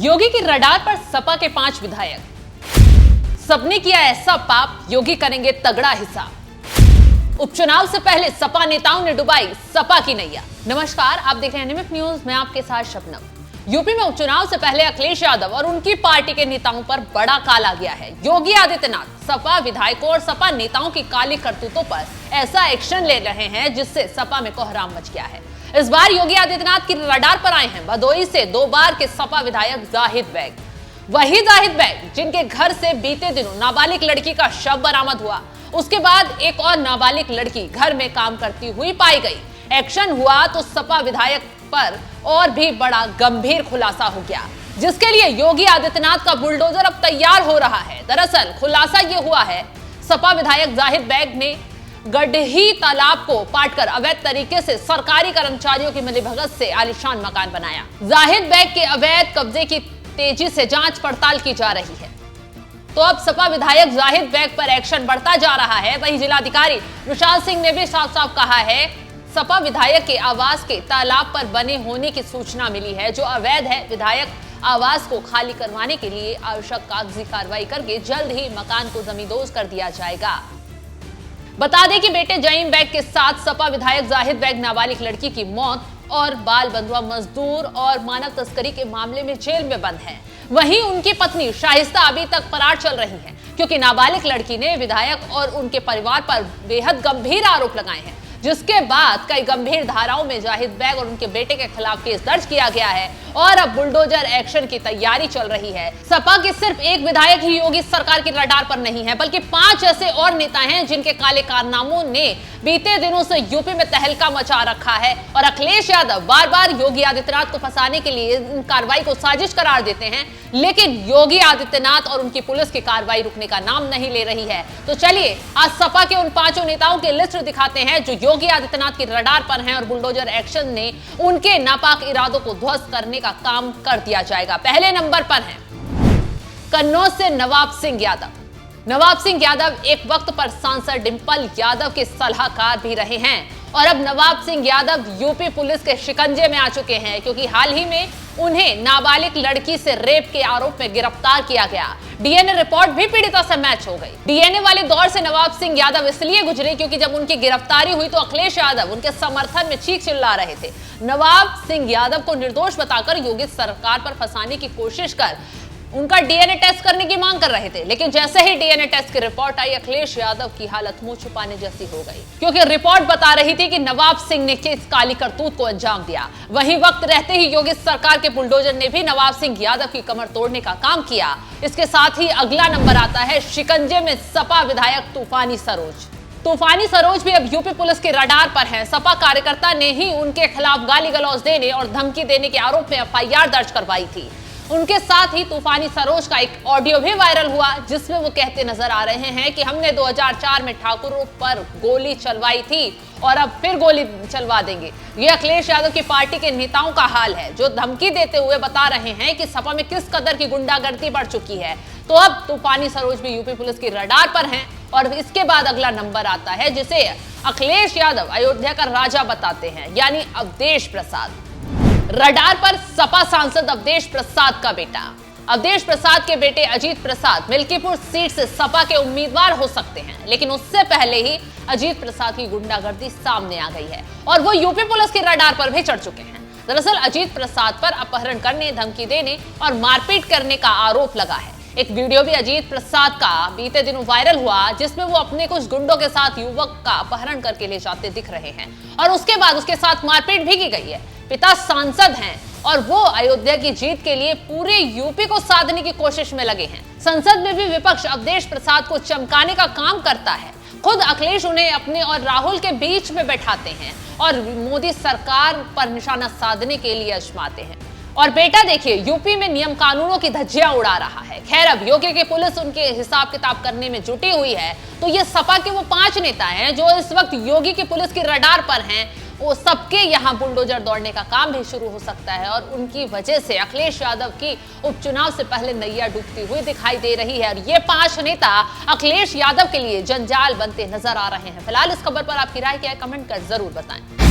योगी की रडार पर सपा के 5 विधायक। सबने किया ऐसा पाप, योगी करेंगे तगड़ा हिसाब। उपचुनाव से पहले सपा नेताओं ने डुबाई सपा की नैया। नमस्कार, आप देख रहे हैं एनएमएफ न्यूज, मैं आपके साथ शबनम। यूपी में उपचुनाव से पहले अखिलेश यादव और उनकी पार्टी के नेताओं पर बड़ा काल आ गया है। योगी आदित्यनाथ सपा विधायकों और सपा नेताओं की काली करतूतों पर ऐसा एक्शन ले रहे हैं जिससे सपा में कोहराम मच गया है। इस बार योगी आदित्यनाथ की रडार पर आए हैं भदोही से 2 बार के सपा विधायक जाहिद बैग। वही जाहिद बैग जिनके घर से बीते दिनों नाबालिग लड़की का शव बरामद हुआ। उसके बाद एक और नाबालिग लड़की घर में काम करती हुई पाई गई। एक्शन हुआ तो सपा विधायक पर और भी बड़ा गंभीर खुलासा हो गया, जिसके लिए योगी आदित्यनाथ का बुलडोजर अब तैयार हो रहा है। दरअसल खुलासा ये हुआ है, सपा विधायक जाहिद बैग ने गड्ढी तालाब को पाटकर अवैध तरीके से सरकारी कर्मचारियों की मिलीभगत से आलीशान मकान बनाया। जाहिद बैग के अवैध कब्जे की तेजी से जांच पड़ताल की जा रही है। तो अब सपा विधायक जाहिद बैग पर एक्शन बढ़ता जा रहा है। वहीं जिलाधिकारी विशाल सिंह ने भी साफ साफ कहा है, सपा विधायक के आवास के तालाब पर बने होने की सूचना मिली है जो अवैध है। विधायक आवास को खाली करवाने के लिए आवश्यक कागजी कार्रवाई करके जल्द ही मकान को जमींदोज कर दिया जाएगा। बता दें कि बेटे जईम बैग के साथ सपा विधायक जाहिद बैग नाबालिग लड़की की मौत और बाल बंधुआ मजदूर और मानव तस्करी के मामले में जेल में बंद है। वहीं उनकी पत्नी शाइस्ता अभी तक फरार चल रही है, क्योंकि नाबालिग लड़की ने विधायक और उनके परिवार पर बेहद गंभीर आरोप लगाए हैं, जिसके बाद कई गंभीर धाराओं में जाहिद बैग और उनके बेटे के खिलाफ केस दर्ज किया गया है और अब बुलडोजर एक्शन की तैयारी चल रही है। सपा के सिर्फ एक विधायक ही योगी सरकार की रडार पर नहीं है, बल्कि 5 ऐसे और नेता हैं जिनके काले कारनामों ने बीते दिनों से यूपी में तहलका मचा रखा है। और अखिलेश यादव बार बार योगी आदित्यनाथ को फंसाने के लिए इन कार्रवाई को साजिश करार देते हैं, लेकिन योगी आदित्यनाथ और उनकी पुलिस की कार्रवाई रुकने का नाम नहीं ले रही है। तो चलिए आज सपा के उन 5 नेताओं की लिस्ट दिखाते हैं जो योगी आदित्यनाथ की रडार पर हैं और बुलडोजर एक्शन ने उनके नापाक इरादों को ध्वस्त करने का काम कर दिया जाएगा। पहले नंबर पर हैं कन्नौज से नवाब सिंह यादव। नवाब सिंह यादव एक वक्त पर सांसद डिंपल यादव के सलाहकार भी रहे हैं और अब नवाब सिंह यादव यूपी पुलिस के शिकंजे में आ चुके हैं, क्योंकि हाल ही में उन्हें नाबालिग लड़की से रेप के आरोप में गिरफ्तार किया गया। डीएनए रिपोर्ट भी पीड़िता से मैच हो गई। डीएनए वाले दौर से नवाब सिंह यादव इसलिए गुजरे क्योंकि जब उनकी गिरफ्तारी हुई तो अखिलेश यादव उनके समर्थन में चीख चिल्ला रहे थे। नवाब सिंह यादव को निर्दोष बताकर योगी सरकार पर फंसाने की कोशिश कर उनका डीएनए टेस्ट करने की मांग कर रहे थे, लेकिन जैसे ही डीएनए टेस्ट की रिपोर्ट आई, अखिलेश यादव की हालत मुंह छुपाने जैसी हो गई, क्योंकि रिपोर्ट बता रही थी कि नवाब सिंह ने किस काली करतूत को अंजाम दिया। वहीं वक्त रहते ही योगी सरकार के बुलडोजर ने भी नवाब सिंह यादव की कमर तोड़ने का काम किया। इसके साथ ही अगला नंबर आता है शिकंजे में सपा विधायक तूफानी सरोज। तूफानी सरोज भी अब यूपी पुलिस के रडार पर हैं। सपा कार्यकर्ता ने ही उनके खिलाफ गाली गलौज देने और धमकी देने के आरोप में एफआईआर दर्ज करवाई थी। उनके साथ ही तूफानी सरोज का एक ऑडियो भी वायरल हुआ, जिसमें वो कहते नजर आ रहे हैं कि हमने 2004 में ठाकुरों पर गोली चलवाई थी और अब फिर गोली चलवा देंगे। ये अखिलेश यादव की पार्टी के नेताओं का हाल है, जो धमकी देते हुए बता रहे हैं कि सपा में किस कदर की गुंडागर्दी बढ़ चुकी है। तो अब तूफानी सरोज भी यूपी पुलिस की रडार पर हैं। और इसके बाद अगला नंबर आता है जिसे अखिलेश यादव अयोध्या का राजा बताते हैं, यानी अवधेश प्रसाद। रडार पर सपा सांसद अवधेश प्रसाद का बेटा। अवधेश प्रसाद के बेटे अजीत प्रसाद मिल्कीपुर सीट से सपा के उम्मीदवार हो सकते हैं, लेकिन उससे पहले ही अजीत प्रसाद की गुंडागर्दी सामने आ गई है और वो यूपी पुलिस की रडार पर भी चढ़ चुके हैं। दरअसल अजीत प्रसाद पर अपहरण करने, धमकी देने और मारपीट करने का आरोप लगा है। एक वीडियो भी अजीत प्रसाद का बीते दिनों वायरल हुआ, जिसमें वो अपने कुछ गुंडों के साथ युवक का अपहरण करके ले जाते दिख रहे हैं और उसके बाद उसके साथ मारपीट भी की गई है। पिता सांसद हैं और वो अयोध्या की जीत के लिए पूरे यूपी को साधने की कोशिश में लगे हैं। संसद में भी विपक्ष अवधेश प्रसाद को चमकाने का काम करता है। खुद अखिलेश उन्हें अपने और राहुल के बीच में बैठाते हैं और मोदी सरकार पर निशाना साधने के लिए आजमाते हैं। और बेटा देखिए यूपी में नियम कानूनों की धज्जियां उड़ा रहा है। खैर, अब योगी की पुलिस उनके हिसाब किताब करने में जुटी हुई है। तो ये सपा के वो 5 नेता हैं जो इस वक्त योगी की पुलिस की रडार पर हैं। वो सबके यहाँ बुलडोजर दौड़ने का काम भी शुरू हो सकता है और उनकी वजह से अखिलेश यादव की उपचुनाव से पहले नैया डूबती हुई दिखाई दे रही है। और ये 5 नेता अखिलेश यादव के लिए जंजाल बनते नजर आ रहे हैं। फिलहाल इस खबर पर आपकी राय क्या है, कमेंट कर जरूर बताएं।